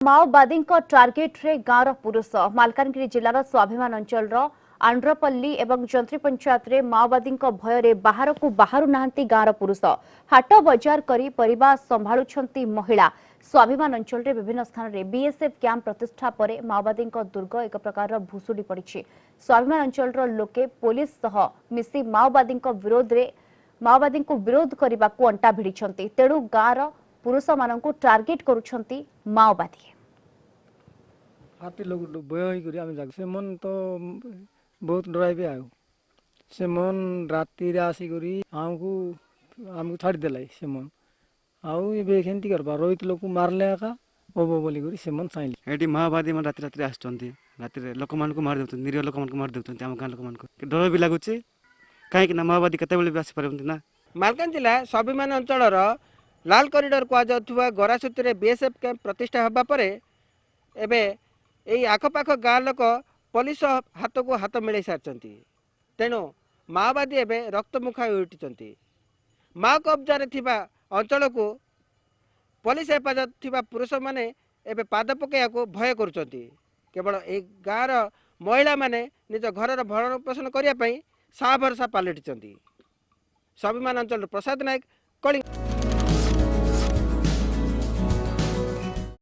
माओवादी टार्गेट रे गाँवर पुरुष मालकानगिरी जिलार स्वाभिमान अंचल आंड्रपल्ली एवं जंत्री पंचायत रे माओवादी भय रे बाहर को बाहर नाहंती गाँवर पुरुष हाट बजार करी परिवार संभाळुछंती महिला स्वाभिमान अंचल रे विभिन्न स्थान रे बीएसएफ कैंप प्रतिष्ठा पर माओवादी दुर्ग एक प्रकार भुसुड़ी पड़ी। स्वाभिमान अंचल लोके पुलिस सह मिसी माओवादी को विरोध करने को अंटा भिड़ी तेणु गाँवर पुरुष मानू टार्गेट करुछंती माओवादी। हाथी लोग भय करी आम जाग से मन तो बहुत डराइबे आयो से मन राति आसिक आमको आमको छाड़ी देला से मन आउ ये केमती करबा रोहित लोग मारले एका ओबो बोली करी से मन चाइले एटी माओवादी मन राति राति आछंती राति लोक मान को मार देउछन निरीह लोक मान को मार देउछन आम गां लोक मान को डर भी लागुचे काहे कि ना माओवादी कते बेले आसी परबंती ना। मालकान जिला स्वाभिमान अंचल लाल करिडोर कुआ गरासुती बीएसएफ कैंप प्रतिष्ठा होगा पर एबे यही आखपाख गाँ लोक पुलिस हाथ को हाथ मिलाई सारी तेणु माओवादी एवं रक्तमुखा उठी माओ कब्जार अंचल को पुलिस हेफाजत थिबा पुरुष माने एवं पाद पकड़ा को भय करुँच केवल ए गाँवर महिला माने निज घर भरण पोषण करने साहा भरसा पलटि। स्वाभिमान अंचल प्रसाद नायक कलिंग।